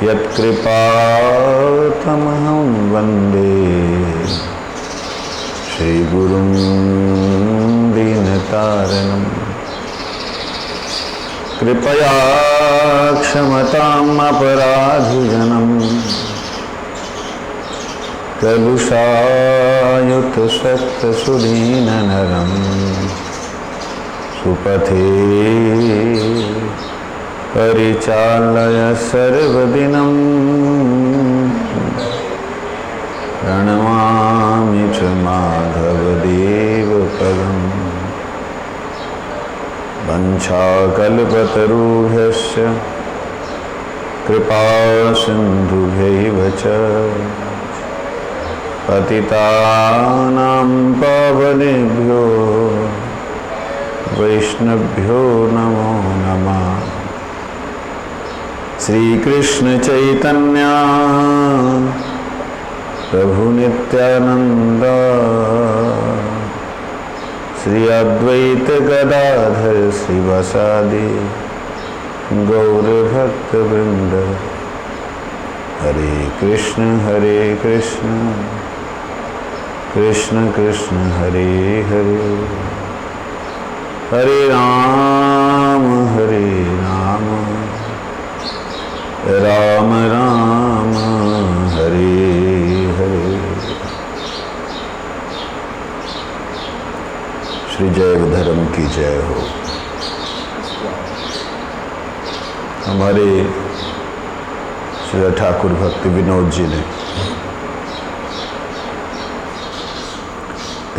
यत्कृपातमहं वन्दे श्रीगुरुं दीनतारिणम्। कृपया क्षमताम् अपराधिजनम् कलुषायुतसक्तसुधीननरम् सुपथे परिचालय सर्वदिनं प्रणमामि च माधवदेवपदम्। वञ्चाकल्पतरुभ्यश्च कृपासिन्धुभ्यैव च पतितानां पावनेभ्यो वैष्णवभ्यो नमो नमः। श्रीकृष्ण चैतन्य प्रभु नित्यानंद श्री अद्वैत गदाधर श्रीवासादि गौर भक्त वृंद। हरे कृष्ण कृष्ण कृष्ण हरे हरे, हरे राम राम राम हरे हरे। श्री जयधर्म की जय हो। हमारे श्री ठाकुर भक्ति विनोद जी ने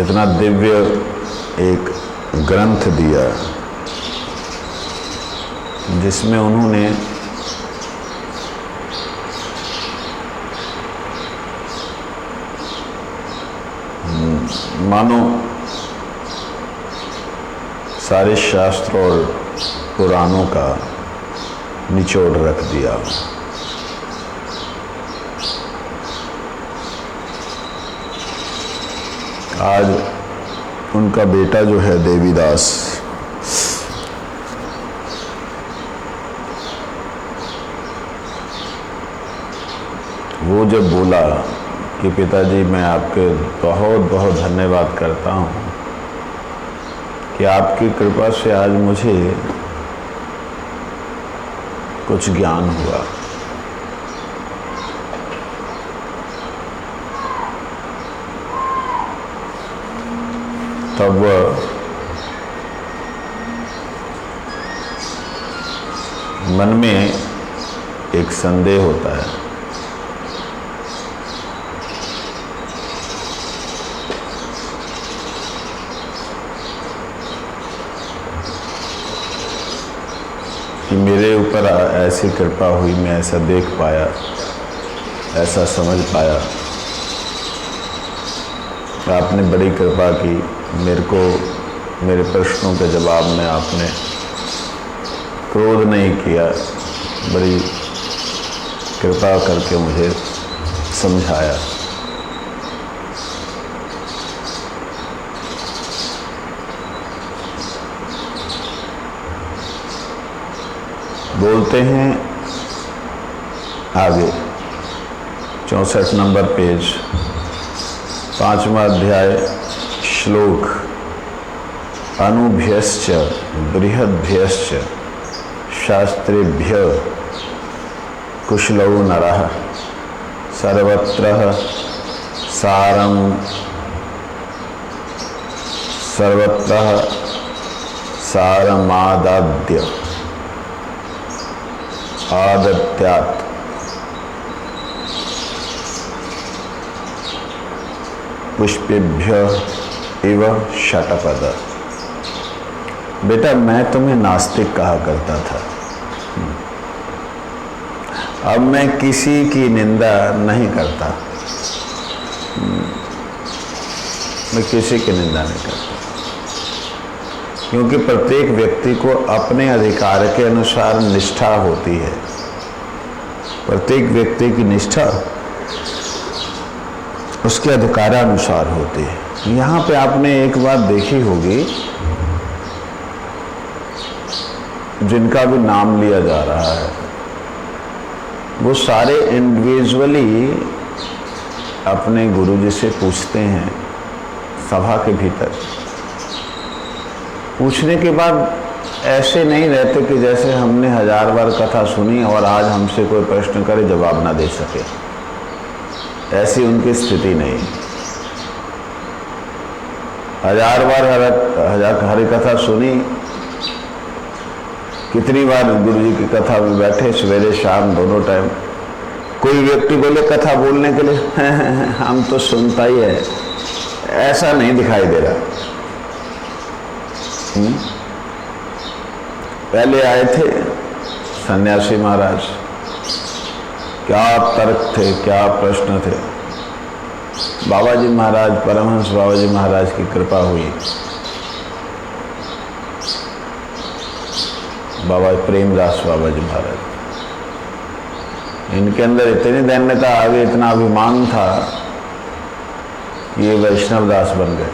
इतना दिव्य एक ग्रंथ दिया जिसमें उन्होंने मानो सारे शास्त्र और पुराणों का निचोड़ रख दिया। आज उनका बेटा जो है देवीदास, वो जब बोला कि पिताजी मैं आपके बहुत बहुत धन्यवाद करता हूँ कि आपकी कृपा से आज मुझे कुछ ज्ञान हुआ। तब वह मन में एक संदेह होता है कि मेरे ऊपर ऐसी कृपा हुई, मैं ऐसा देख पाया, ऐसा समझ पाया। आपने बड़ी कृपा की, मेरे को मेरे प्रश्नों के जवाब में आपने क्रोध नहीं किया, बड़ी कृपा करके मुझे समझाया। बोलते हैं आगे 64 नंबर पेज 5वां अध्याय श्लोक अनुभ्यश्च बृहद्भ्यश्च शास्त्रेभ्य कुशलो नरः सर्वत्र सारमादाद्य आदत्यात् पुष्पेभ्य इव शतपद। बेटा मैं तुम्हें नास्तिक कहा करता था, अब मैं किसी की निंदा नहीं करता, मैं किसी की निंदा नहीं करता, क्योंकि प्रत्येक व्यक्ति को अपने अधिकार के अनुसार निष्ठा होती है। प्रत्येक व्यक्ति की निष्ठा उसके अधिकारानुसार होती है। यहाँ पे आपने एक बात देखी होगी, जिनका भी नाम लिया जा रहा है, वो सारे इंडिविजुअली अपने गुरुजी से पूछते हैं सभा के भीतर। पूछने के बाद ऐसे नहीं रहते कि जैसे हमने 1000 बार कथा सुनी और आज हमसे कोई प्रश्न करे जवाब ना दे सके, ऐसी उनकी स्थिति नहीं। 1000 बार हरि कथा सुनी, कितनी बार गुरुजी की कथा में बैठे, सवेरे शाम दोनों टाइम। कोई व्यक्ति बोले कथा बोलने के लिए हम तो सुनता ही है, ऐसा नहीं दिखाई दे रहा। पहले आए थे सन्यासी महाराज, क्या तर्क थे, क्या प्रश्न थे। बाबा जी महाराज, परमहंस बाबा जी महाराज की कृपा हुई। बाबा प्रेमदास बाबा जी महाराज, इनके अंदर इतनी दैन्यता आ गई, इतना अभिमान था कि ये वैष्णव दास बन गए।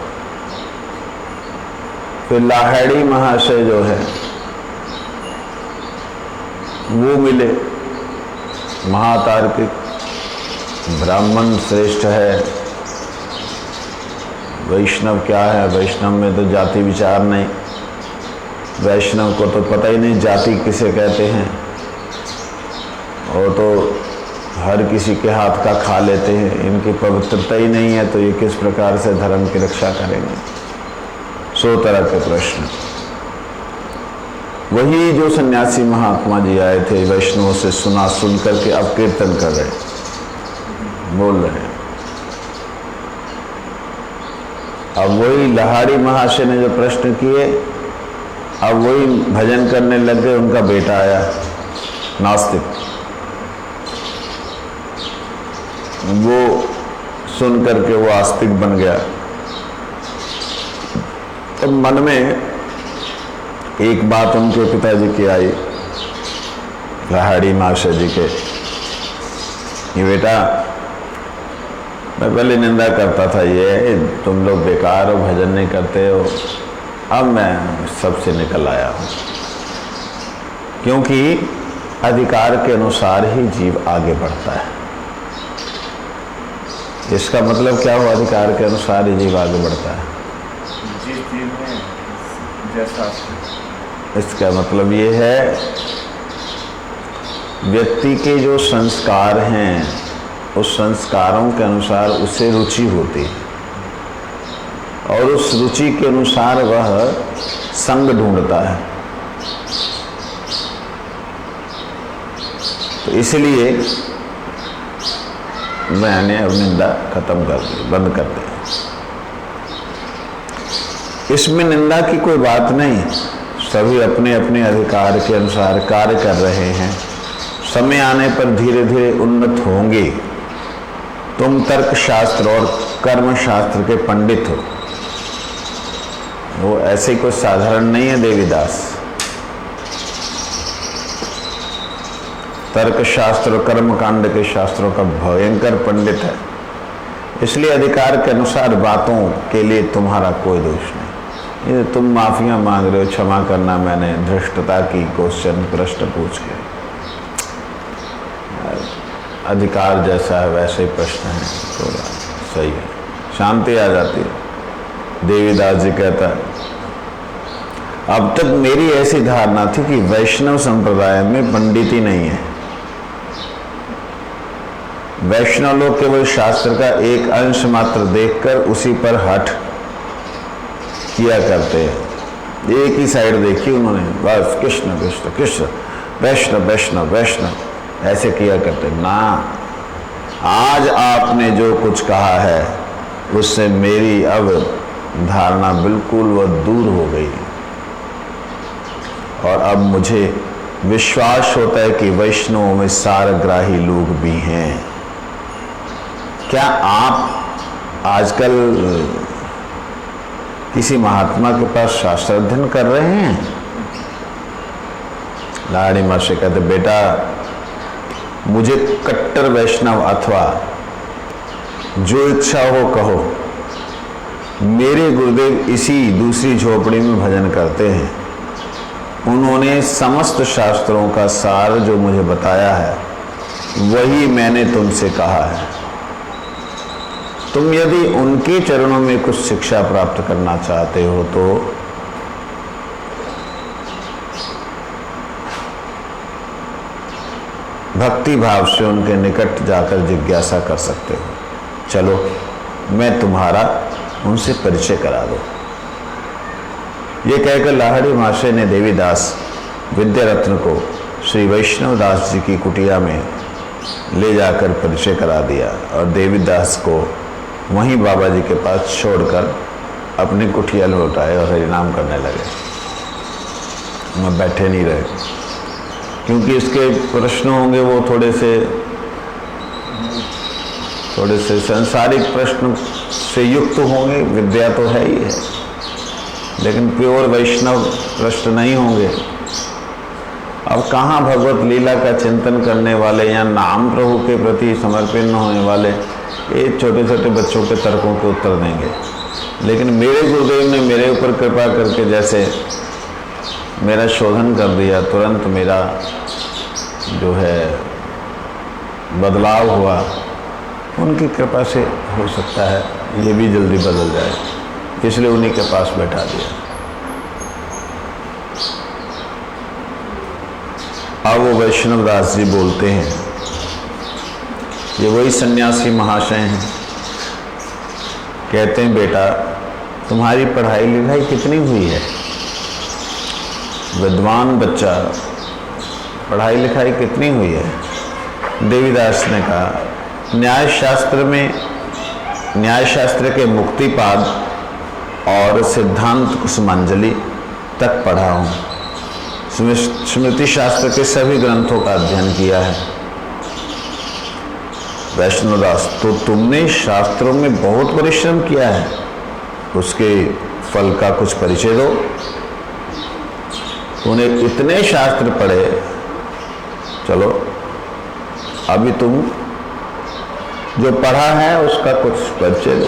फिर लाहिड़ी महाशय जो है वो मिले, महातार्किक, ब्राह्मण श्रेष्ठ है, वैष्णव क्या है, वैष्णव में तो जाति विचार नहीं, वैष्णव को तो पता ही नहीं जाति किसे कहते हैं, और तो हर किसी के हाथ का खा लेते हैं, इनकी पवित्रता ही नहीं है, तो ये किस प्रकार से धर्म की रक्षा करेंगे। 100 तरह के प्रश्न। वही जो सन्यासी महात्मा जी आए थे, वैष्णव से सुन करके अब कीर्तन कर रहे, बोल रहे हैं। अब वही लाहिड़ी महाशय ने जो प्रश्न किए, अब वही भजन करने लग गए। उनका बेटा आया नास्तिक, वो सुन करके वो आस्तिक बन गया। तब मन में एक बात उनके पिताजी की आई, लाहिड़ी महाशय जी के, ये बेटा मैं पहले निंदा करता था, ये तुम लोग बेकार हो, भजन नहीं करते हो, अब मैं सबसे निकल आया हूँ, क्योंकि अधिकार के अनुसार ही जीव आगे बढ़ता है। इसका मतलब क्या हुआ? अधिकार के अनुसार ही जीव आगे बढ़ता है। जिस जीव में जैसा, इसका मतलब ये है व्यक्ति के जो संस्कार हैं, उस संस्कारों के अनुसार उसे रुचि होती है, और उस रुचि के अनुसार वह संग ढूंढता है। तो इसलिए मैंने अब निंदा खत्म कर दी, बंद कर दी। इसमें निंदा की कोई बात नहीं, सभी अपने अपने अधिकार के अनुसार कार्य कर रहे हैं। समय आने पर धीरे धीरे उन्नत होंगे। तुम तर्क शास्त्र और कर्म शास्त्र के पंडित हो, वो ऐसे कोई साधारण नहीं है। देवीदास तर्क शास्त्र और कर्म कांड के शास्त्रों का भयंकर पंडित है, इसलिए अधिकार के अनुसार बातों के लिए तुम्हारा कोई दोष नहीं। ये तुम माफियां मांग रहे हो, क्षमा करना मैंने धृष्टता की क्वेश्चन प्रश्न पूछ के, अधिकार जैसा है वैसे ही प्रश्न है, तो सही है, शांति आ जाती है। देवीदास जी कहता है, अब तक मेरी ऐसी धारणा थी कि वैष्णव संप्रदाय में पंडित ही नहीं है। वैष्णव लोग केवल शास्त्र का एक अंश मात्र देखकर उसी पर हठ किया करते हैं। एक ही साइड देखी उन्होंने, बस कृष्ण कृष्ण कृष्ण, वैष्णव वैष्णव वैष्णव, ऐसे किया करते ना। आज आपने जो कुछ कहा है उससे मेरी अब धारणा बिल्कुल वह दूर हो गई, और अब मुझे विश्वास होता है कि वैष्णवों में सारग्राही लोग भी हैं। क्या आप आजकल किसी महात्मा के पास शास्त्र अध्ययन कर रहे हैं? लाहिड़ी महाशय कहते, बेटा मुझे कट्टर वैष्णव अथवा जो इच्छा हो कहो, मेरे गुरुदेव इसी दूसरी झोपड़ी में भजन करते हैं। उन्होंने समस्त शास्त्रों का सार जो मुझे बताया है वही मैंने तुमसे कहा है। तुम यदि उनके चरणों में कुछ शिक्षा प्राप्त करना चाहते हो तो भक्ति भाव से उनके निकट जाकर जिज्ञासा कर सकते हो। चलो मैं तुम्हारा उनसे परिचय करा दूं। ये कहकर लाहड़ी महाशय ने देवीदास विद्यारत्न को श्री वैष्णव दास जी की कुटिया में ले जाकर परिचय करा दिया और देवीदास को वहीं बाबा जी के पास छोड़कर अपनी कुटिया लौटाए और हरिनाम करने लगे। मैं बैठे नहीं रहे क्योंकि इसके प्रश्न होंगे वो थोड़े से सांसारिक प्रश्न से युक्त होंगे। विद्या तो है ही है, लेकिन प्योर वैष्णव प्रश्न नहीं होंगे। अब कहाँ भगवत लीला का चिंतन करने वाले या नाम प्रभु के प्रति समर्पित होने वाले ये छोटे छोटे बच्चों के तर्कों के उत्तर देंगे। लेकिन मेरे गुरुदेव ने मेरे ऊपर कृपा करके जैसे मेरा शोधन कर दिया, तुरंत मेरा जो है बदलाव हुआ, उनकी कृपा से हो सकता है ये भी जल्दी बदल जाए, इसलिए उन्हीं के पास बैठा दिया। अब वो वैष्णव दास जी बोलते हैं, ये वही सन्यासी महाशय हैं। कहते हैं बेटा तुम्हारी पढ़ाई लिखाई कितनी हुई है? विद्वान बच्चा, पढ़ाई लिखाई कितनी हुई है? देवीदास ने कहा न्याय शास्त्र के मुक्तिपाद और सिद्धांत कुसुमांजलि तक पढ़ा हूँ। स्मृति शास्त्र के सभी ग्रंथों का अध्ययन किया है। वैष्णवदास तो तुमने शास्त्रों में बहुत परिश्रम किया है, उसके फल का कुछ परिचय दो। तूने इतने शास्त्र पढ़े, चलो अभी तुम जो पढ़ा है उसका कुछ परिचय दो।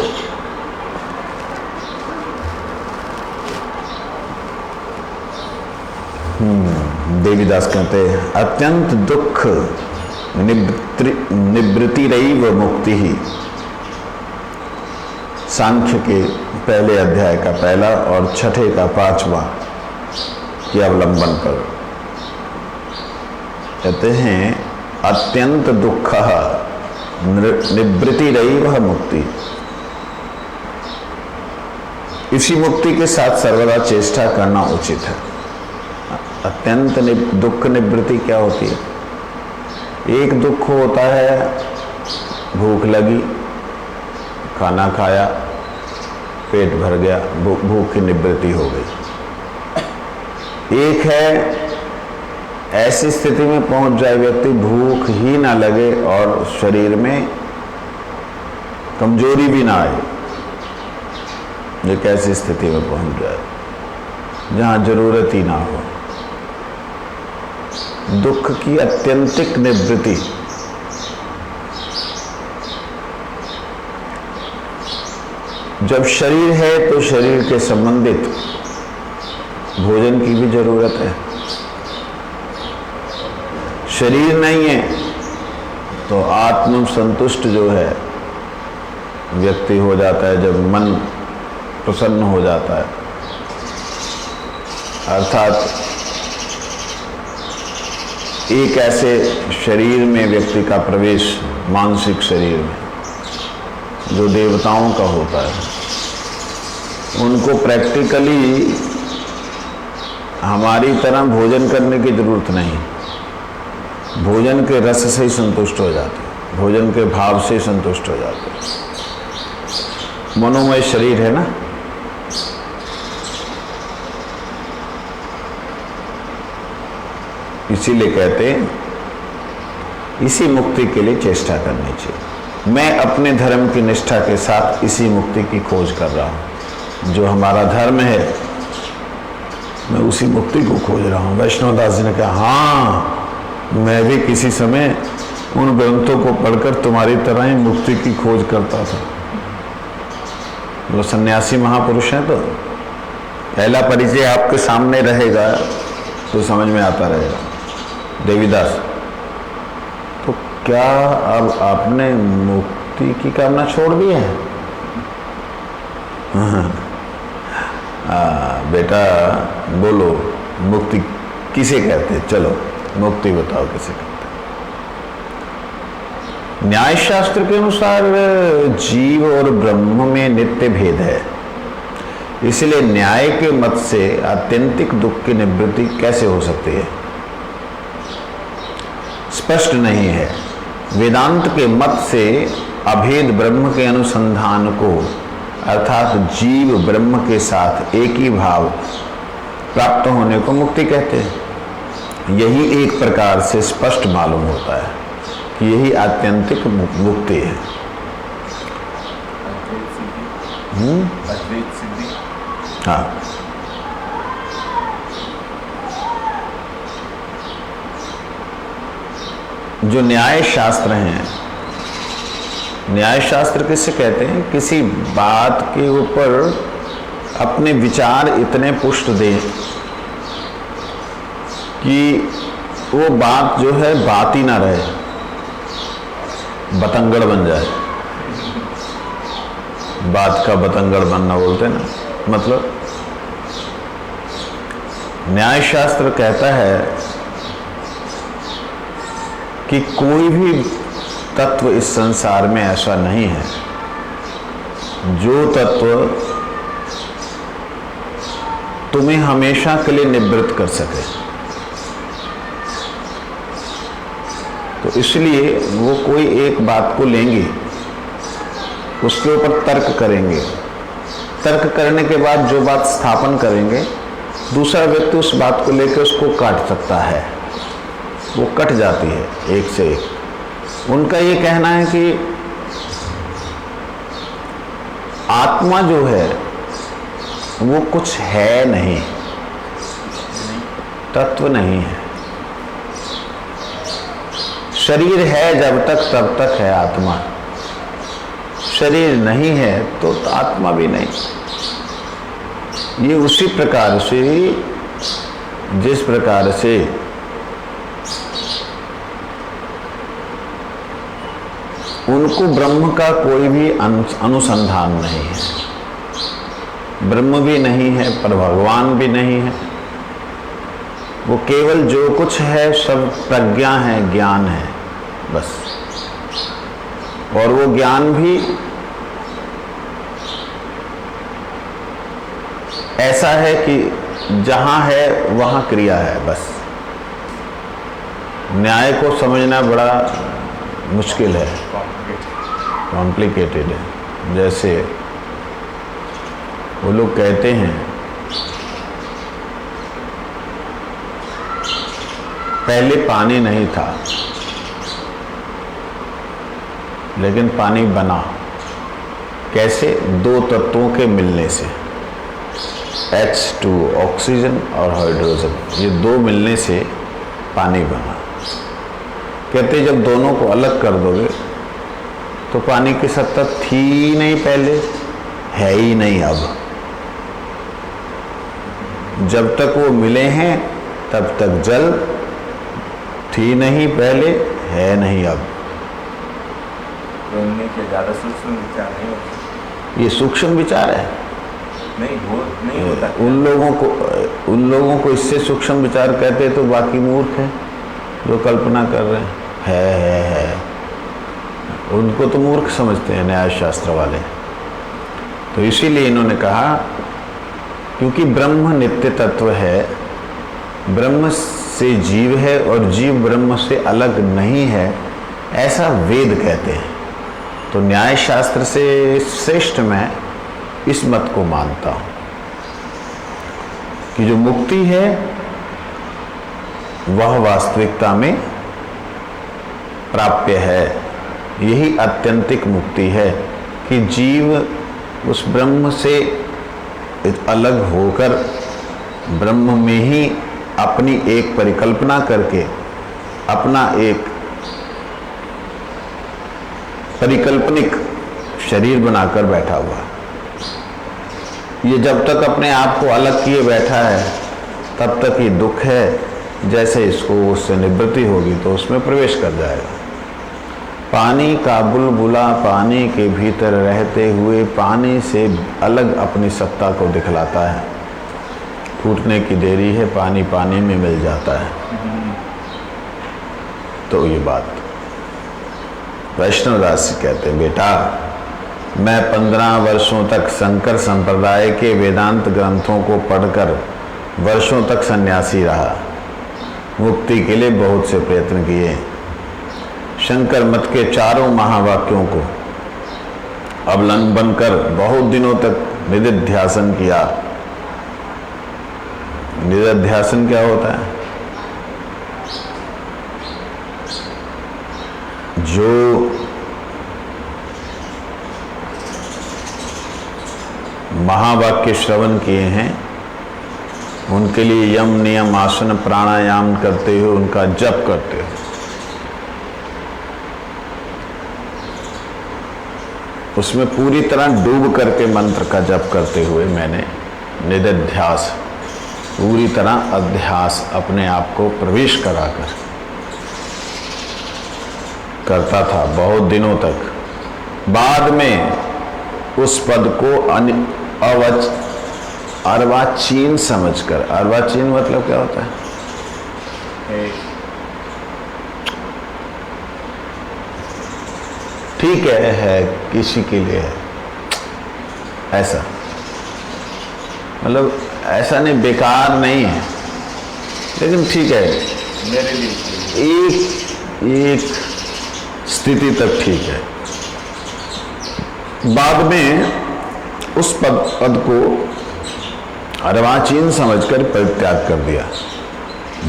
देवीदास कहते हैं अत्यंत दुख निवृत्तिरैव मुक्ति ही। सांख्य के पहले अध्याय का पहला और छठे का 5वां के अवलंबन कर कहते हैं अत्यंत दुख निवृत्तिरैव मुक्ति। इसी मुक्ति के साथ सर्वदा चेष्टा करना उचित है। अत्यंत दुख निवृत्ति क्या होती है? एक दुख होता है भूख लगी, खाना खाया, पेट भर गया, भूख की निवृत्ति हो गई। एक है ऐसी स्थिति में पहुंच जाए व्यक्ति भूख ही ना लगे और शरीर में कमजोरी भी ना आए। एक ऐसी स्थिति में पहुंच जाए जहां जरूरत ही ना हो। दुख की अत्यंतिक निवृत्ति। जब शरीर है तो शरीर के संबंधित भोजन की भी जरूरत है। शरीर नहीं है तो आत्म संतुष्ट जो है व्यक्ति हो जाता है जब मन प्रसन्न हो जाता है। अर्थात एक ऐसे शरीर में व्यक्ति का प्रवेश, मानसिक शरीर में, जो देवताओं का होता है, उनको प्रैक्टिकली हमारी तरह भोजन करने की जरूरत नहीं। भोजन के रस से ही संतुष्ट हो जाते, भोजन के भाव से ही संतुष्ट हो जाते। मनोमय शरीर है ना, इसीलिए कहते हैं इसी मुक्ति के लिए चेष्टा करनी चाहिए। मैं अपने धर्म की निष्ठा के साथ इसी मुक्ति की खोज कर रहा हूँ। जो हमारा धर्म है मैं उसी मुक्ति को खोज रहा हूँ। वैष्णवदास जी ने कहा हाँ, मैं भी किसी समय उन ग्रंथों को पढ़कर तुम्हारी तरह ही मुक्ति की खोज करता था। वो सन्यासी महापुरुष हैं तो पहला परिचय आपके सामने रहेगा तो समझ में आता रहेगा। देवीदास तो क्या अब आपने मुक्ति की कामना छोड़ दी है? बेटा बोलो, मुक्ति किसे कहते हैं? चलो मुक्ति बताओ किसे कहते हैं। न्याय शास्त्र के अनुसार जीव और ब्रह्म में नित्य भेद है, इसलिए न्याय के मत से आत्यंतिक दुख की निवृत्ति कैसे हो सकती है? स्पष्ट नहीं है। वेदांत के मत से अभेद ब्रह्म के अनुसंधान को, अर्थात जीव ब्रह्म के साथ एक ही भाव प्राप्त होने को मुक्ति कहते हैं। यही एक प्रकार से स्पष्ट मालूम होता है कि यही आत्यंतिक मुक्ति है। अद्वैत सिद्धि। हाँ, जो न्याय शास्त्र हैं, न्याय शास्त्र किससे कहते हैं? किसी बात के ऊपर अपने विचार इतने पुष्ट दें कि वो बात जो है बात ही ना रहे, बतंगड़ बन जाए। बात का बतंगड़ बनना बोलते हैं ना, मतलब न्याय शास्त्र कहता है कि कोई भी तत्व इस संसार में ऐसा नहीं है जो तत्व तुम्हें हमेशा के लिए निवृत्त कर सके। तो इसलिए वो कोई एक बात को लेंगे, उसके ऊपर तर्क करेंगे, तर्क करने के बाद जो बात स्थापन करेंगे, दूसरा व्यक्ति उस बात को लेकर उसको काट सकता है, वो कट जाती है एक से एक। उनका ये कहना है कि आत्मा जो है वो कुछ है नहीं, तत्व नहीं है। शरीर है जब तक तब तक है आत्मा, शरीर नहीं है तो आत्मा भी नहीं। ये उसी प्रकार से जिस प्रकार से उनको ब्रह्म का कोई भी अनुसंधान नहीं है, ब्रह्म भी नहीं है पर भगवान भी नहीं है। वो केवल जो कुछ है सब प्रज्ञा है, ज्ञान है बस। और वो ज्ञान भी ऐसा है कि जहां है वहां क्रिया है बस। न्याय को समझना बड़ा मुश्किल है, कॉम्प्लिकेटेड है। जैसे वो लोग कहते हैं पहले पानी नहीं था लेकिन पानी बना। कैसे? दो तत्वों के मिलने से, H2 ऑक्सीजन और हाइड्रोजन, ये दो मिलने से पानी बना। कहते जब दोनों को अलग कर दोगे तो पानी की सत्ता थी ही नहीं पहले, है ही नहीं अब। जब तक वो मिले हैं तब तक जल थी नहीं पहले, है नहीं अब। उनमें क्या ज़्यादा सूक्ष्म विचार नहीं होता? ये सूक्ष्म विचार है, नहीं होता। उन लोगों को इससे सूक्ष्म विचार कहते तो बाकी मूर्ख हैं जो कल्पना कर रहे हैं। है उनको तो मूर्ख समझते हैं न्याय शास्त्र वाले। तो इसीलिए इन्होंने कहा क्योंकि ब्रह्म नित्य तत्व है, ब्रह्म से जीव है और जीव ब्रह्म से अलग नहीं है, ऐसा वेद कहते हैं। तो न्याय शास्त्र से श्रेष्ठ मैं इस मत को मानता हूं कि जो मुक्ति है वह वास्तविकता में प्राप्य है। यही आत्यंतिक मुक्ति है कि जीव उस ब्रह्म से अलग होकर ब्रह्म में ही अपनी एक परिकल्पना करके अपना एक परिकल्पनिक शरीर बनाकर बैठा हुआ। ये जब तक अपने आप को अलग किए बैठा है तब तक ये दुख है। जैसे इसको उससे निवृत्ति होगी तो उसमें प्रवेश कर जाएगा। पानी का बुलबुला पानी के भीतर रहते हुए पानी से अलग अपनी सत्ता को दिखलाता है। फूटने की देरी है, पानी पानी में मिल जाता है। तो ये बात वैष्णवदास जी कहते हैं, बेटा मैं 15 वर्षों तक शंकर संप्रदाय के वेदांत ग्रंथों को पढ़कर वर्षों तक सन्यासी रहा। मुक्ति के लिए बहुत से प्रयत्न किए। शंकर मत के चारों महावाक्यों को अवलंबन कर बहुत दिनों तक निधिध्यासन किया। निधिध्यासन क्या होता है? जो महावाक्य श्रवण किए हैं उनके लिए यम नियम आसन प्राणायाम करते हुए उनका जप करते हो। उसमें पूरी तरह डूब करके मंत्र का जप करते हुए मैंने निधिध्यास, पूरी तरह अध्यास अपने आप को प्रवेश कराकर करता था बहुत दिनों तक। बाद में उस पद को अर्वाचीन समझकर, अर्वाचीन मतलब क्या होता है? ठीक है किसी के लिए है ऐसा, मतलब ऐसा नहीं, बेकार नहीं है, लेकिन ठीक है मेरे लिए एक स्थिति तक ठीक है। बाद में उस पद को अर्वाचीन समझकर परित्याग कर दिया।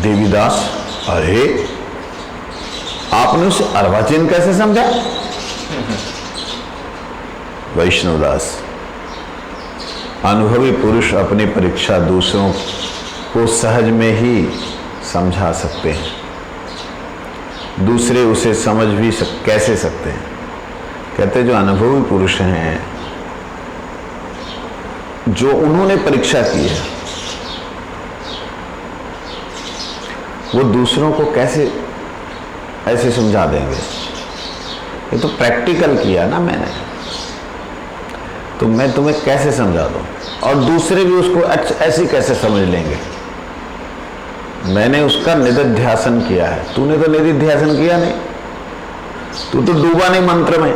देवीदास, अरे आपने उसे अर्वाचीन कैसे समझा? वैष्णवदास, अनुभवी पुरुष अपनी परीक्षा दूसरों को सहज में ही समझा सकते हैं, दूसरे उसे समझ भी कैसे सकते हैं? कहते जो अनुभवी पुरुष हैं, जो उन्होंने परीक्षा की है, वो दूसरों को कैसे ऐसे समझा देंगे? ये तो प्रैक्टिकल किया ना मैंने, तो मैं तुम्हें कैसे समझा दूं? और दूसरे भी उसको ऐसे कैसे समझ लेंगे? मैंने उसका निधिध्यासन किया है, तूने तो निधिध्यासन किया नहीं, तू तो डूबा नहीं मंत्र में,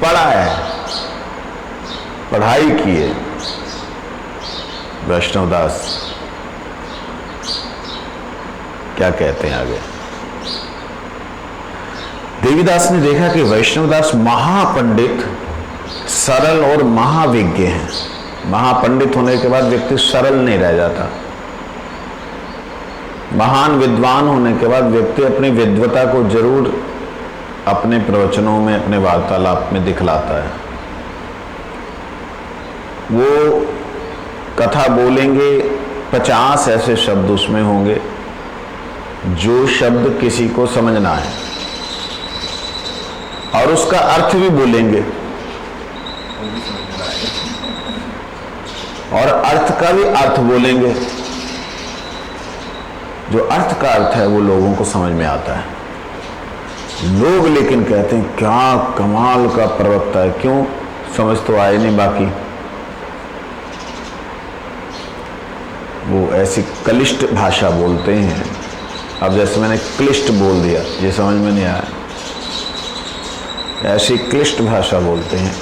पढ़ा है, पढ़ाई की है। वैष्णवदास क्या कहते हैं आगे? देवीदास ने देखा कि वैष्णवदास महापंडित, सरल और महाविज्ञ हैं। महापंडित होने के बाद व्यक्ति सरल नहीं रह जाता। महान विद्वान होने के बाद व्यक्ति अपनी विद्वता को जरूर अपने प्रवचनों में, अपने वार्तालाप में दिखलाता है। वो कथा बोलेंगे, 50 ऐसे शब्द उसमें होंगे जो शब्द किसी को समझना है, और उसका अर्थ भी बोलेंगे, और अर्थ का भी अर्थ बोलेंगे। जो अर्थ का अर्थ है वो लोगों को समझ में आता है। लोग लेकिन कहते हैं क्या कमाल का प्रवक्ता है, क्यों? समझ तो आए नहीं। बाकी वो ऐसी क्लिष्ट भाषा बोलते हैं। अब जैसे मैंने क्लिष्ट बोल दिया, ये समझ में नहीं आया। ऐसी क्लिष्ट भाषा बोलते हैं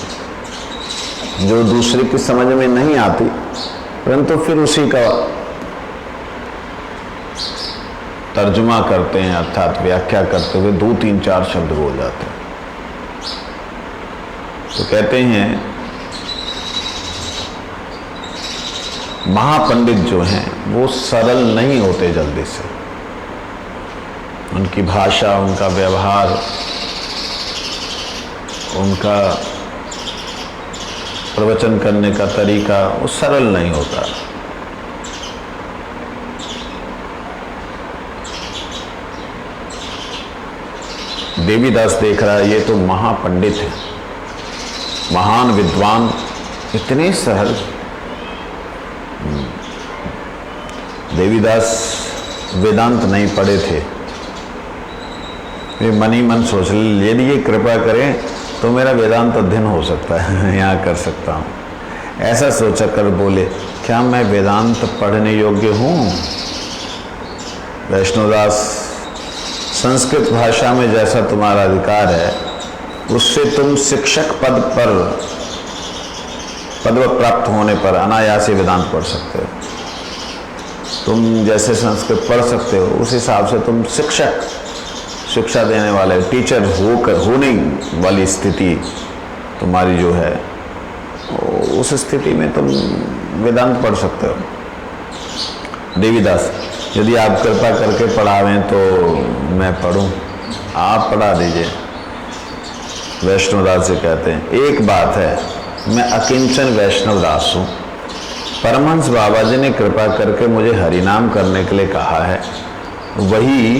जो दूसरे की समझ में नहीं आती, परंतु फिर उसी का तर्जुमा करते हैं, अर्थात व्याख्या करते हुए 2, 3, 4 शब्द बोल जाते हैं। तो कहते हैं महापंडित जो हैं वो सरल नहीं होते जल्दी से। उनकी भाषा, उनका व्यवहार, उनका प्रवचन करने का तरीका वो सरल नहीं होता। देवीदास देख रहा है ये तो महापंडित है, महान विद्वान, इतने सरल। देवीदास वेदांत नहीं पढ़े थे, ये मन ही मन सोच ले, यदि ये कृपा करें तो मेरा वेदांत अध्ययन हो सकता है, यहाँ कर सकता हूँ। ऐसा सोचा कर बोले, क्या मैं वेदांत पढ़ने योग्य हूँ? वैष्णोदास, संस्कृत भाषा में जैसा तुम्हारा अधिकार है, उससे तुम शिक्षक पद प्राप्त होने पर अनायास ही वेदांत पढ़ सकते हो। तुम जैसे संस्कृत पढ़ सकते हो, उस हिसाब से तुम शिक्षा देने वाले टीचर होने वाली स्थिति तुम्हारी जो है, उस स्थिति में तुम वेदांत पढ़ सकते हो। देवीदास, यदि आप कृपा करके पढ़ावें तो मैं पढ़ूं, आप पढ़ा दीजिए। वैष्णवदास जी कहते हैं, एक बात है, मैं अकिंचन वैष्णवदास हूँ। परमहंस बाबा जी ने कृपा करके मुझे हरिनाम करने के लिए कहा है, वही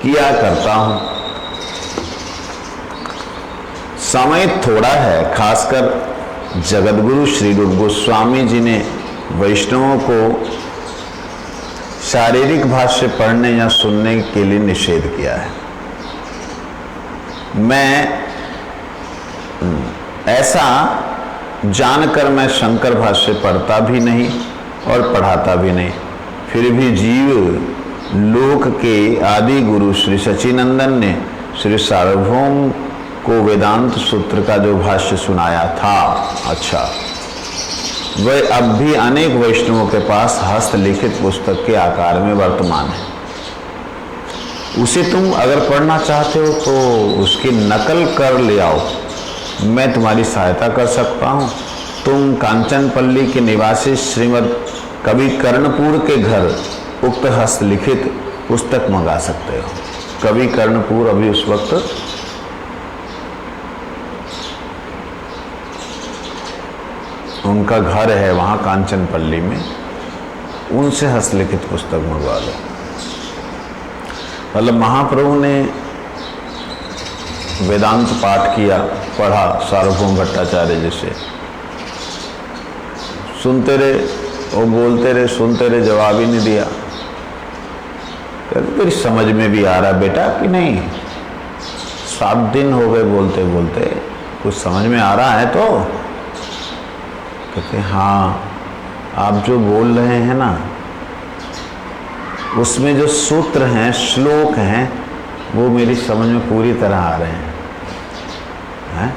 किया करता हूँ। समय थोड़ा है, खासकर जगतगुरु श्री रूप गोस्वामी जी ने वैष्णवों को शारीरिक भाष्य पढ़ने या सुनने के लिए निषेध किया है। मैं ऐसा जानकर मैं शंकर भाष्य पढ़ता भी नहीं और पढ़ाता भी नहीं, फिर भी जीव लोक के आदि गुरु श्री सच्चिनंदन ने श्री सार्वभौम को वेदांत सूत्र का जो भाष्य सुनाया था, अच्छा, वह अब भी अनेक वैष्णवों के पास हस्तलिखित पुस्तक के आकार में वर्तमान है। उसे तुम अगर पढ़ना चाहते हो तो उसकी नकल कर ले आओ, मैं तुम्हारी सहायता कर सकता हूँ। तुम कांचनपल्ली के निवासी श्रीमद कवि कर्णपुर के घर उक्त हस्तलिखित पुस्तक मंगा सकते हो। कवि कर्णपुर अभी उस वक्त उनका घर है वहाँ कांचनपल्ली में, उनसे हस्तलिखित पुस्तक मंगवा लो। मतलब महाप्रभु ने वेदांत पाठ किया, पढ़ा सार्वभौम भट्टाचार्य जी से, सुनते रहे, वो बोलते रहे, सुनते रहे, जवाब ही नहीं दिया। तेरी समझ में भी आ रहा बेटा कि नहीं? 7 दिन हो गए बोलते बोलते, कुछ समझ में आ रहा है तो? कहते हाँ, आप जो बोल रहे हैं ना, उसमें जो सूत्र हैं, श्लोक हैं, वो मेरी समझ में पूरी तरह आ रहे हैं,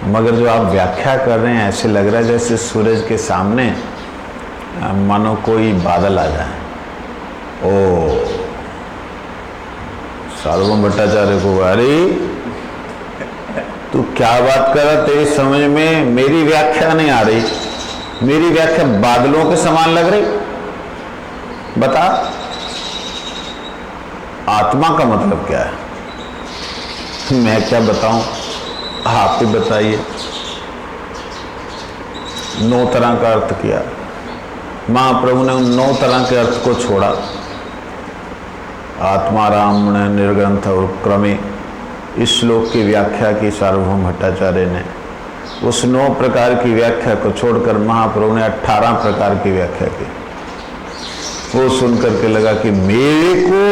मगर जो आप व्याख्या कर रहे हैं, ऐसे लग रहा है जैसे सूरज के सामने मानो कोई बादल आ जाए। ओ सार्वभौम भट्टाचार्य को, अरे तू क्या बात कर रहा, तेरी समझ में मेरी व्याख्या नहीं आ रही, मेरी व्याख्या बादलों के समान लग रही, बता आत्मा का मतलब क्या है? मैं क्या बताऊं, आप ही बताइए। 9 तरह का अर्थ किया महाप्रभु ने, उन 9 तरह के अर्थ को छोड़ा। आत्मा राम ने निर्ग्रंथ और क्रमे इस श्लोक की व्याख्या की सार्वभौम भट्टाचार्य ने। उस 9 प्रकार की व्याख्या को छोड़कर महाप्रभु ने 18 प्रकार की व्याख्या की। वो सुन करके लगा कि मेरे को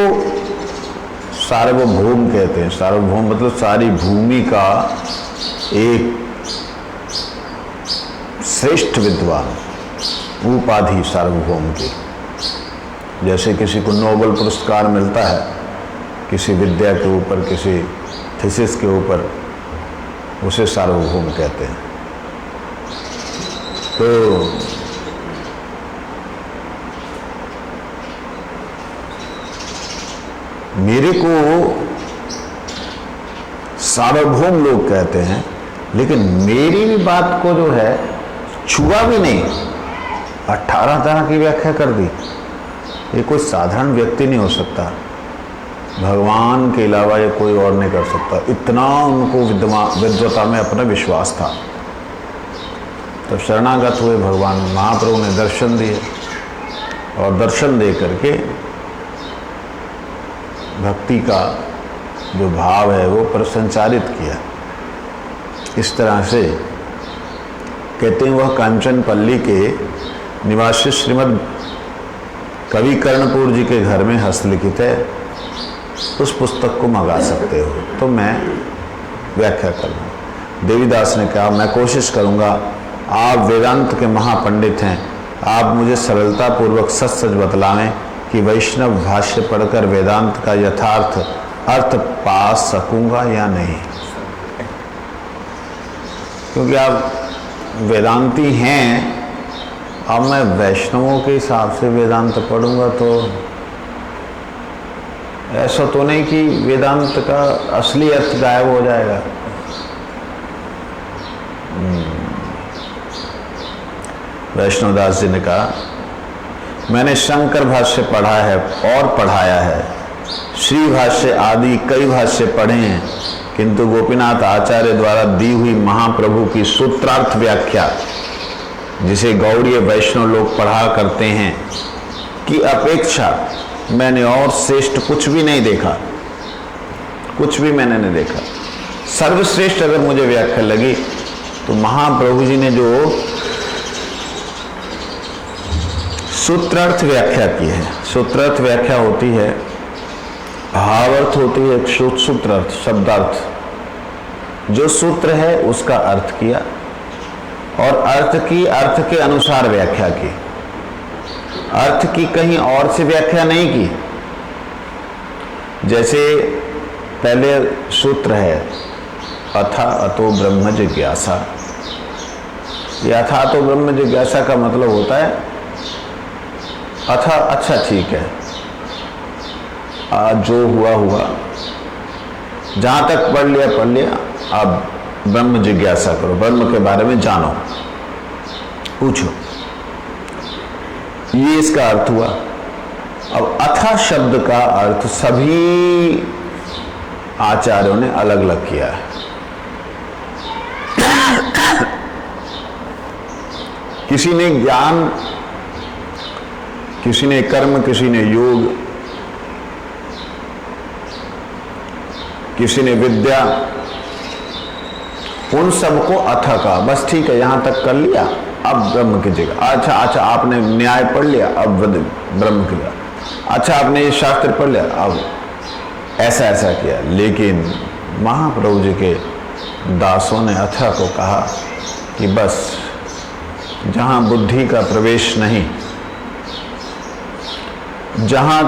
सार्वभौम कहते हैं। सार्वभौम मतलब सारी भूमि का एक श्रेष्ठ विद्वान, उपाधि सार्वभौम की। जैसे किसी को नोबेल पुरस्कार मिलता है किसी विद्या के ऊपर, किसी थीसिस के ऊपर, उसे सार्वभौम कहते हैं। तो मेरे को सार्वभौम लोग कहते हैं, लेकिन मेरी भी बात को जो है छुआ भी नहीं, 18 तरह की व्याख्या कर दी। ये कोई साधारण व्यक्ति नहीं हो सकता, भगवान के अलावा ये कोई और नहीं कर सकता। इतना उनको विद्वता में अपना विश्वास था। तो शरणागत हुए भगवान महाप्रभु ने दर्शन दिए, और दर्शन दे करके भक्ति का जो भाव है वो प्रसंचारित किया। इस तरह से कहते हैं, वह कांचनपल्ली के निवासी श्रीमद कवि कर्णपुर जी के घर में हस्तलिखित है। उस पुस्तक को मंगा सकते हो, तो मैं व्याख्या करूँगा। देवीदास ने कहा मैं कोशिश करूँगा, आप वेदांत के महापंडित हैं, आप मुझे सरलता पूर्वक सच सच बतलावें कि वैष्णव भाष्य पढ़कर वेदांत का यथार्थ अर्थ पा सकूँगा या नहीं। क्योंकि आप वेदांती हैं, अब मैं वैष्णवों के हिसाब से वेदांत पढ़ूंगा तो ऐसा तो नहीं कि वेदांत का असली अर्थ गायब हो जाएगा। वैष्णवदास जी ने कहा मैंने शंकर भाष्य पढ़ा है और पढ़ाया है, श्री भाष्य आदि कई भाष्य पढ़े हैं, किंतु गोपीनाथ आचार्य द्वारा दी हुई महाप्रभु की सूत्रार्थ व्याख्या, जिसे गौड़ीय वैष्णव लोग पढ़ा करते हैं, की अपेक्षा मैंने और श्रेष्ठ कुछ भी नहीं देखा। कुछ भी मैंने नहीं देखा। सर्वश्रेष्ठ अगर मुझे व्याख्या लगी तो महाप्रभु जी ने जो सूत्रार्थ व्याख्या की है। सूत्रार्थ व्याख्या होती है, भावार्थ होती है, एक सूत्रार्थ शब्दार्थ। जो सूत्र है उसका अर्थ किया और अर्थ के अनुसार व्याख्या की। अर्थ की कहीं और से व्याख्या नहीं की। जैसे पहले सूत्र है अथा अतो ब्रह्म जिज्ञासा। ये अथा तो ब्रह्म जिज्ञासा का मतलब होता है अथा, अच्छा ठीक है, आज जो हुआ हुआ, जहां तक पढ़ लिया, अब ब्रह्म जिज्ञासा करो, ब्रह्म के बारे में जानो, पूछो। ये इसका अर्थ हुआ। अब अथा शब्द का अर्थ सभी आचार्यों ने अलग अलग किया है। किसी ने ज्ञान, किसी ने कर्म, किसी ने योग, किसी ने विद्या, उन सबको अथा कहा। बस ठीक है, यहां तक कर लिया, अब ब्रह्म की जगह। अच्छा आपने न्याय पढ़ लिया, अब ब्रह्म की जगह। अच्छा आपने ये शास्त्र पढ़ लिया, अब ऐसा किया। लेकिन महाप्रभु जी के दासों ने अथा को कहा कि बस जहां बुद्धि का प्रवेश नहीं, जहां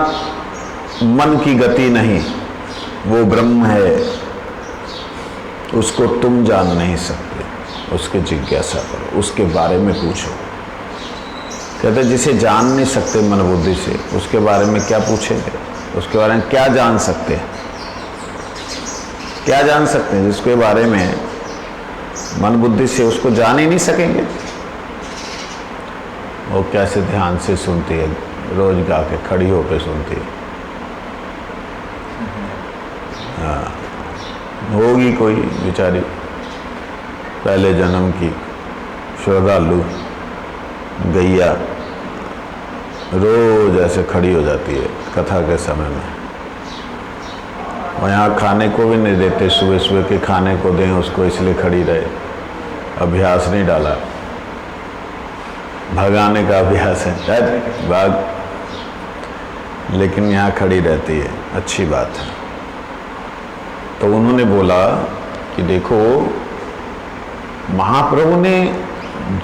मन की गति नहीं, वो ब्रह्म है, उसको तुम जान नहीं सकते, उसकी जिज्ञासा करो, उसके बारे में पूछो। कहते जिसे जान नहीं सकते मन बुद्धि से, उसके बारे में क्या पूछेंगे? उसके बारे में क्या जान सकते हैं? क्या जान सकते हैं जिसके बारे में मन बुद्धि से उसको जान ही नहीं सकेंगे? वो कैसे ध्यान से सुनती है, रोज गा के खड़ी होकर सुनती है। हाँ, होगी कोई बेचारी पहले जन्म की श्रद्धालु गैया, रोज ऐसे खड़ी हो जाती है कथा के समय में। और यहाँ खाने को भी नहीं देते, सुबह सुबह के खाने को दें उसको, इसलिए खड़ी रहे। अभ्यास नहीं डाला, भगाने का अभ्यास है, भाग, लेकिन यहाँ खड़ी रहती है, अच्छी बात है। तो उन्होंने बोला कि देखो महाप्रभु ने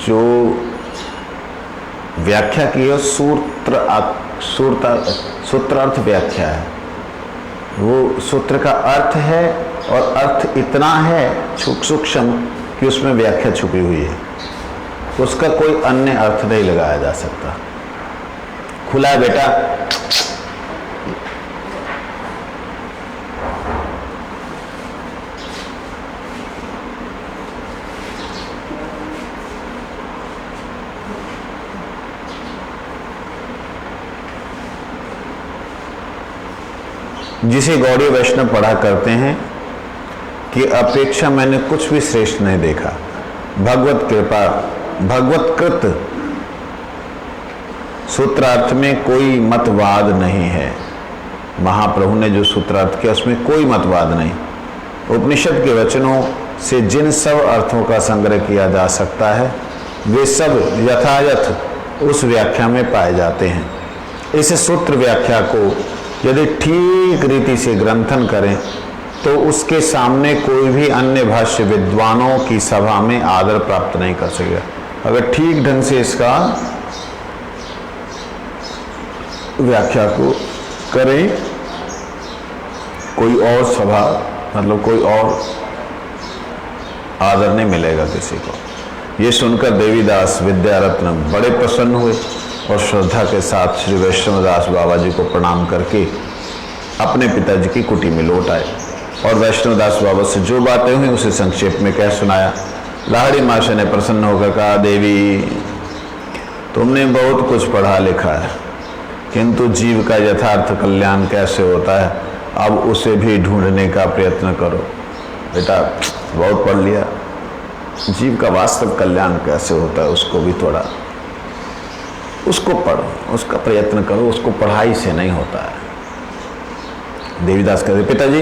जो व्याख्या की है सूत्रार्थ व्याख्या है, वो सूत्र का अर्थ है और अर्थ इतना है सूक्ष्म कि उसमें व्याख्या छुपी हुई है, उसका कोई अन्य अर्थ नहीं लगाया जा सकता। खुला है बेटा। जिसे गौड़ीय वैष्णव पढ़ा करते हैं कि अपेक्षा मैंने कुछ भी श्रेष्ठ नहीं देखा। भगवत कृपा, भगवतकृत सूत्रार्थ में कोई मतवाद नहीं है। महाप्रभु ने जो सूत्रार्थ किया उसमें कोई मतवाद नहीं। उपनिषद के वचनों से जिन सब अर्थों का संग्रह किया जा सकता है वे सब यथायथ उस व्याख्या में पाए जाते हैं। इस सूत्र व्याख्या को यदि ठीक रीति से ग्रंथन करें तो उसके सामने कोई भी अन्य भाष्य विद्वानों की सभा में आदर प्राप्त नहीं कर सकेगा। अगर ठीक ढंग से इसका व्याख्या को करें, कोई और सभा मतलब कोई और आदर नहीं मिलेगा किसी को। ये सुनकर देवीदास विद्यारत्न बड़े प्रसन्न हुए और श्रद्धा के साथ श्री वैष्णवदास बाबा जी को प्रणाम करके अपने पिताजी की कुटी में लौट आए और वैष्णवदास बाबा से जो बातें हुई उसे संक्षेप में कह सुनाया। लाहड़ी माशा ने प्रसन्न होकर कहा, देवी तुमने बहुत कुछ पढ़ा लिखा है, किंतु जीव का यथार्थ कल्याण कैसे होता है अब उसे भी ढूंढने का प्रयत्न करो। बेटा बहुत पढ़ लिया, जीव का वास्तव कल्याण कैसे होता है उसको भी थोड़ा उसको पढ़ो, उसका प्रयत्न करो, उसको पढ़ाई से नहीं होता है। देवीदास कहते, पिताजी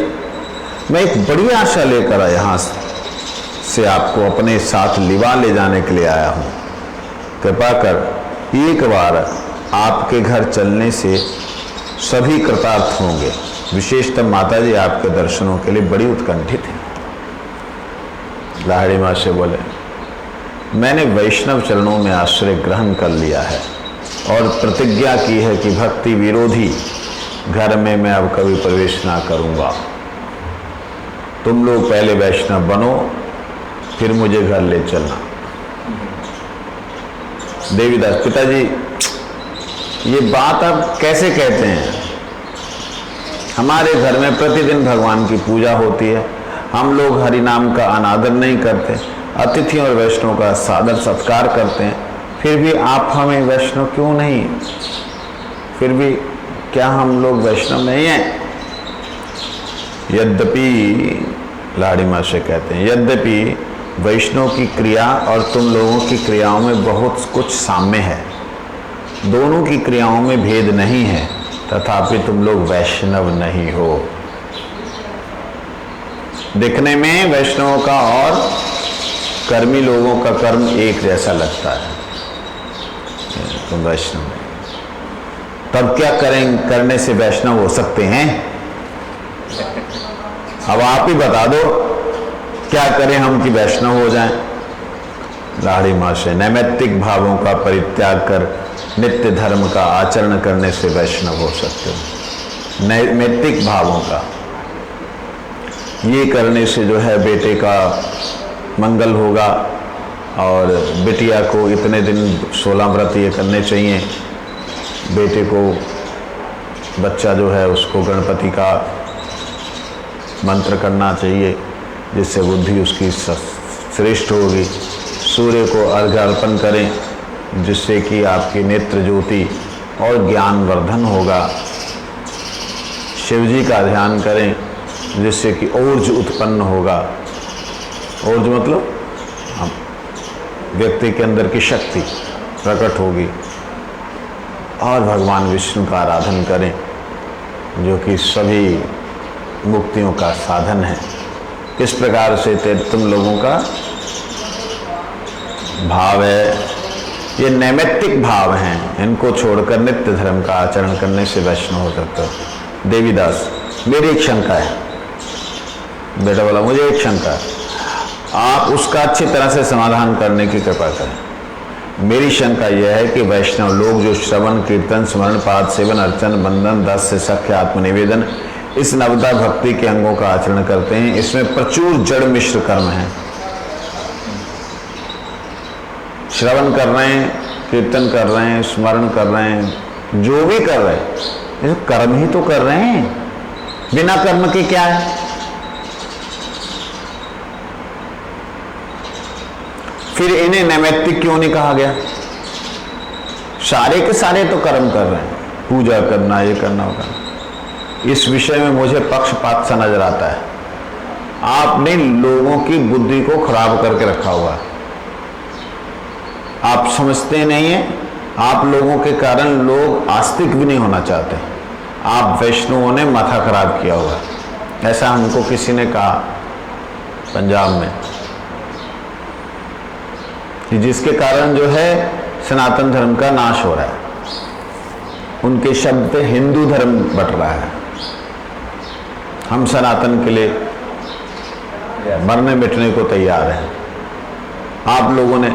मैं एक बड़ी आशा लेकर यहाँ से आपको अपने साथ लिवा ले जाने के लिए आया हूँ। कृपा कर एक बार आपके घर चलने से सभी कृतार्थ होंगे। विशेषतः माताजी आपके दर्शनों के लिए बड़ी उत्कंठित हैं। लाहड़ी माँ से बोले, मैंने वैष्णव चरणों में आश्रय ग्रहण कर लिया है और प्रतिज्ञा की है कि भक्ति विरोधी घर में मैं अब कभी प्रवेश ना करूंगा। तुम लोग पहले वैष्णव बनो, फिर मुझे घर ले चलना। देवीदास, पिताजी ये बात आप कैसे कहते हैं? हमारे घर में प्रतिदिन भगवान की पूजा होती है, हम लोग हरि नाम का अनादर नहीं करते, अतिथियों और वैष्णव का सादर सत्कार करते हैं, फिर भी आप हमें वैष्णव क्यों नहीं? फिर भी क्या हम लोग वैष्णव नहीं हैं? यद्यपि लाड़ी माँ से कहते हैं, यद्यपि वैष्णव की क्रिया और तुम लोगों की क्रियाओं में बहुत कुछ साम्य है, दोनों की क्रियाओं में भेद नहीं है, तथापि तुम लोग वैष्णव नहीं हो। दिखने में वैष्णवों का और कर्मी लोगों का कर्म एक जैसा लगता है, तुम वैष्णव नहीं। तब क्या करने से वैष्णव हो सकते हैं? अब आप ही बता दो, क्या करें हम कि वैष्णव हो जाएं? लाड़ी माँ से, नैमित्तिक भावों का परित्याग कर नित्य धर्म का आचरण करने से वैष्णव हो सकते हो। नैमित्तिक भावों का ये करने से जो है बेटे का मंगल होगा और बिटिया को इतने दिन 16 व्रत ये करने चाहिए, बेटे को बच्चा जो है उसको गणपति का मंत्र करना चाहिए जिससे बुद्धि उसकी श्रेष्ठ होगी। सूर्य को अर्घ्य अर्पण करें जिससे कि आपकी नेत्र ज्योति और ज्ञान वर्धन होगा। शिव जी का ध्यान करें जिससे कि ऊर्ज उत्पन्न होगा। ऊर्ज मतलब व्यक्ति के अंदर की शक्ति प्रकट होगी। और भगवान विष्णु का आराधन करें जो कि सभी मुक्तियों का साधन है। किस प्रकार से तुम लोगों का भाव है, ये नैमित्तिक भाव हैं, इनको छोड़कर नित्य धर्म का आचरण करने से वैष्णव हो सकते हो। देवीदास, मेरी एक शंका है। बेटा बोला, मुझे एक शंका है, आप उसका अच्छी तरह से समाधान करने की कृपा करें। मेरी शंका यह है कि वैष्णव लोग जो श्रवण कीर्तन स्मरण पाद सेवन अर्चन बंधन 10 से सख्य आत्मनिवेदन इस नवदा भक्ति के अंगों का आचरण करते हैं, इसमें प्रचुर जड़ मिश्र कर्म है। श्रवण कर रहे हैं, कीर्तन कर रहे हैं, स्मरण कर रहे हैं, जो भी कर रहे हैं, ये कर्म ही तो कर रहे हैं। बिना कर्म के क्या है? फिर इन्हें नैमित्तिक क्यों नहीं कहा गया? सारे के सारे तो कर्म कर रहे हैं, पूजा करना, ये करना होगा। इस विषय में मुझे पक्षपात सा नजर आता है। आपने लोगों की बुद्धि को खराब करके रखा हुआ है। आप समझते नहीं हैं, आप लोगों के कारण लोग आस्तिक भी नहीं होना चाहते। आप वैष्णवों ने माथा खराब किया हुआ है। ऐसा हमको किसी ने कहा पंजाब में कि जिसके कारण जो है सनातन धर्म का नाश हो रहा है। उनके शब्द पे हिंदू धर्म बट रहा है। हम सनातन के लिए मरने मिटने को तैयार हैं। आप लोगों ने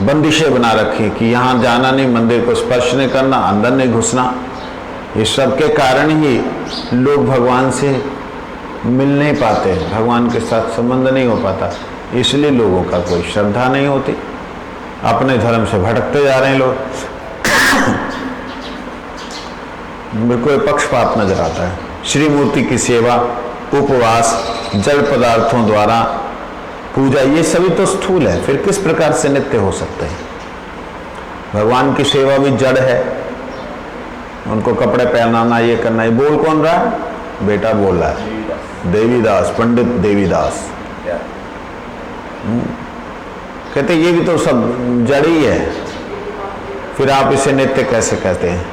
बंदिशें बना रखी कि यहाँ जाना नहीं, मंदिर को स्पर्श नहीं करना, अंदर नहीं घुसना। इस सब के कारण ही लोग भगवान से मिल नहीं पाते, भगवान के साथ संबंध नहीं हो पाता। इसलिए लोगों का कोई श्रद्धा नहीं होती, अपने धर्म से भटकते जा रहे हैं लोग। मेरे को पक्षपात नजर आता है। श्री मूर्ति की सेवा, उपवास, जल पदार्थों द्वारा पूजा, ये सभी तो स्थूल है, फिर किस प्रकार से नित्य हो सकते हैं? भगवान की सेवा भी जड़ है, उनको कपड़े पहनाना, ये करना, ये बोल कौन रहा है? बेटा बोल रहा है, देवीदास, पंडित देवीदास। कहते ये भी तो सब जड़ ही है, फिर आप इसे नित्य कैसे कहते हैं?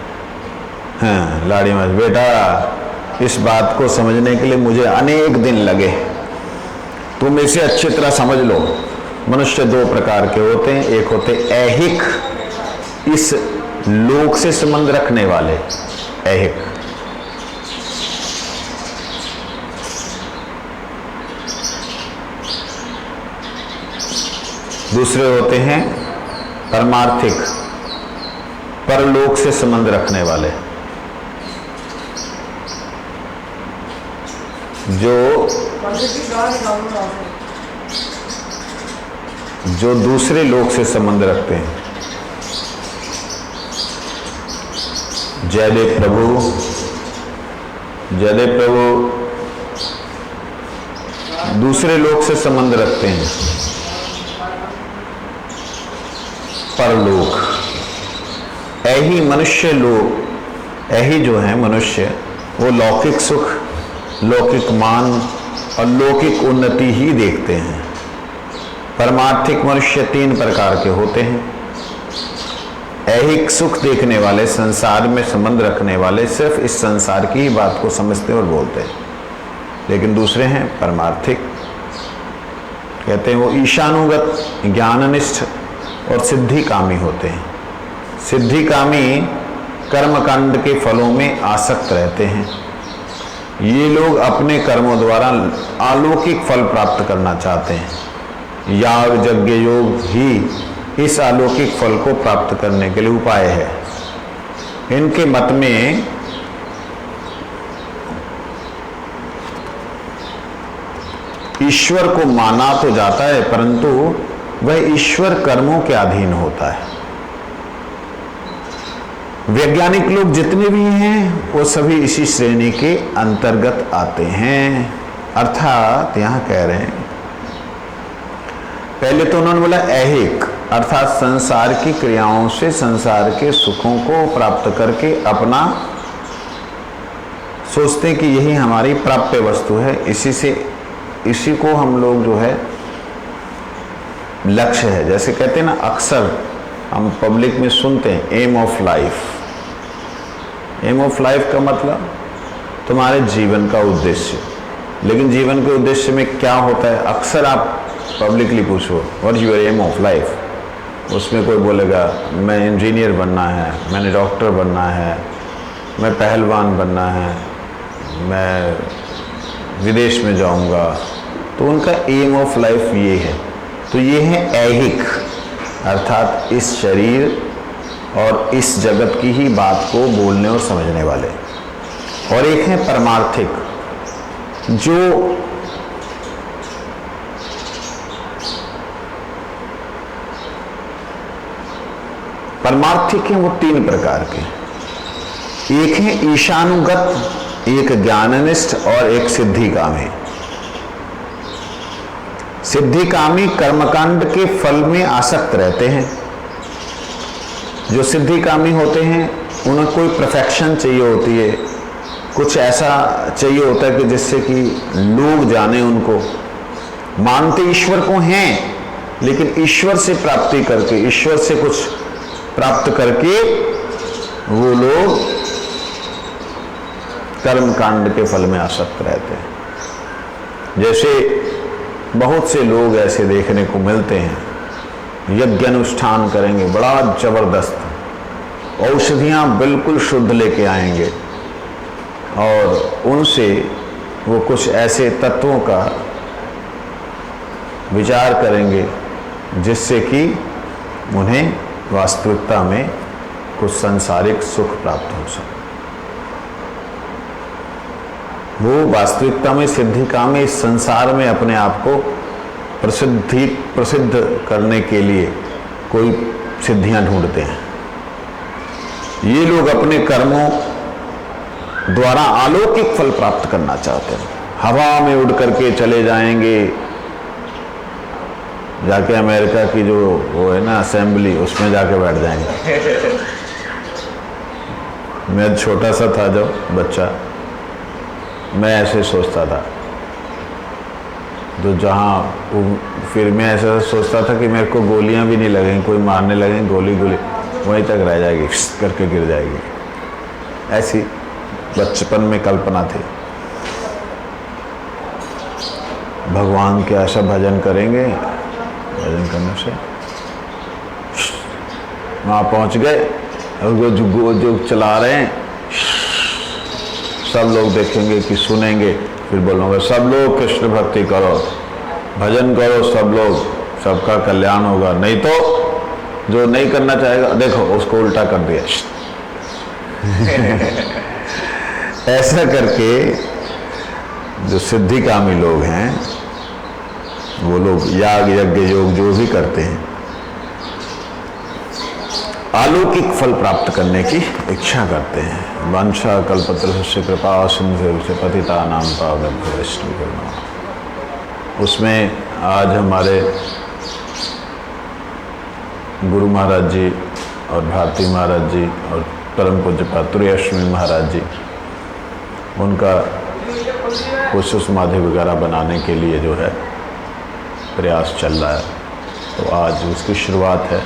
हाँ, लाड़ी माँ, बेटा इस बात को समझने के लिए मुझे अनेक दिन लगे। तुम इसे अच्छी तरह समझ लो। मनुष्य दो प्रकार के होते हैं, एक होते ऐहिक, इस लोक से संबंध रखने वाले, ऐहिक। दूसरे होते हैं परमार्थिक, परलोक से संबंध रखने वाले, जो दूसरे लोक से संबंध रखते हैं। जयदेव प्रभु, जयदेव प्रभु दूसरे लोक से संबंध रखते हैं, परलोक। ऐही मनुष्य लोक, ऐही जो है मनुष्य, वो लौकिक सुख, लौकिक मान और लौकिक उन्नति ही देखते हैं। परमार्थिक मनुष्य तीन प्रकार के होते हैं। ऐहिक सुख देखने वाले, संसार में संबंध रखने वाले, सिर्फ इस संसार की ही बात को समझते हैं और बोलते हैं। लेकिन दूसरे हैं परमार्थिक, कहते हैं वो ईशानुगत, ज्ञाननिष्ठ और सिद्धिकामी होते हैं। सिद्धिकामी कर्मकांड के फलों में आसक्त रहते हैं। ये लोग अपने कर्मों द्वारा अलौकिक फल प्राप्त करना चाहते हैं। याग, यज्ञ, योग ही इस अलौकिक फल को प्राप्त करने के लिए उपाय है। इनके मत में ईश्वर को माना तो जाता है, परंतु वह ईश्वर कर्मों के अधीन होता है। वैज्ञानिक लोग जितने भी हैं वो सभी इसी श्रेणी के अंतर्गत आते हैं। अर्थात यहां कह रहे हैं, पहले तो उन्होंने बोला ऐहिक, अर्थात संसार की क्रियाओं से संसार के सुखों को प्राप्त करके अपना सोचते हैं कि यही हमारी प्राप्य वस्तु है, इसी को हम लोग जो है लक्ष्य है। जैसे कहते हैं ना, अक्सर हम पब्लिक में सुनते हैं aim of life. Aim of life का मतलब तुम्हारे जीवन का उद्देश्य। लेकिन जीवन के उद्देश्य में क्या होता है? अक्सर आप पब्लिकली पूछो what is your aim of life, उसमें कोई बोलेगा मैं इंजीनियर बनना है, मैंने डॉक्टर बनना है, मैं पहलवान बनना है, मैं विदेश में जाऊंगा। तो उनका एम ऑफ लाइफ ये है। तो ये है ऐहिक, अर्थात इस शरीर और इस जगत की ही बात को बोलने और समझने वाले। और एक है परमार्थिक, जो परमार्थिक हैं वो तीन प्रकार के। एक है ईशानुगत, एक ज्ञाननिष्ठ और एक सिद्धिकामी। सिद्धिकामी कर्मकांड के फल में आसक्त रहते हैं। जो सिद्धिकामी होते हैं उन्हें कोई परफेक्शन चाहिए होती है, कुछ ऐसा चाहिए होता है कि जिससे कि लोग जाने उनको। मानते ईश्वर को हैं, लेकिन ईश्वर से प्राप्ति करके, ईश्वर से कुछ प्राप्त करके वो लोग कर्मकांड के फल में आसक्त रहते हैं। जैसे बहुत से लोग ऐसे देखने को मिलते हैं, यज्ञ अनुष्ठान करेंगे बड़ा जबरदस्त, औषधियाँ बिल्कुल शुद्ध लेके आएंगे और उनसे वो कुछ ऐसे तत्वों का विचार करेंगे जिससे कि उन्हें वास्तविकता में कुछ सांसारिक सुख प्राप्त हो सके। वो वास्तविकता में सिद्धिकामी इस संसार में अपने आप को प्रसिद्ध करने के लिए कोई सिद्धियां ढूंढते हैं। ये लोग अपने कर्मों द्वारा अलौकिक फल प्राप्त करना चाहते हैं। हवा में उड़ करके चले जाएंगे, जाके अमेरिका की जो वो है ना असेंबली, उसमें जाके बैठ जाएंगे। मैं छोटा सा था जब बच्चा, मैं ऐसे सोचता था, तो जहाँ फिर मैं ऐसा सोचता था कि मेरे को गोलियां भी नहीं लगेंगी, कोई मारने लगेंगे, गोली वहीं तक रह जाएगी, करके गिर जाएगी। ऐसी बचपन में कल्पना थी। भगवान के ऐसा भजन करेंगे, भजन करने से वहाँ पहुँच गए और जो चला रहे हैं सब लोग देखेंगे कि सुनेंगे, फिर बोलूँगा सब लोग कृष्ण भक्ति करो, भजन करो, सब लोग, सबका कल्याण होगा। नहीं तो जो नहीं करना चाहेगा, देखो उसको उल्टा कर दिया। ऐसा करके जो सिद्धिकामी लोग हैं, वो लोग याग यज्ञ योग जो भी करते हैं, अलौकिक फल प्राप्त करने की इच्छा करते हैं। वंशा कल्पतरुस्य कृपा सिंधु पतितानां पावनेभ्यो वैष्णवेभ्यो नमः। उसमें आज हमारे गुरु महाराज जी और भारती महाराज जी और परम पूज्य पातुरी अश्विनी महाराज जी, उनका कुछ समाधि वगैरह बनाने के लिए जो है प्रयास चल रहा है, तो आज उसकी शुरुआत है,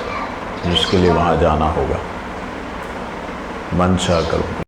जिसके लिए वहाँ जाना होगा। मंशा कल्प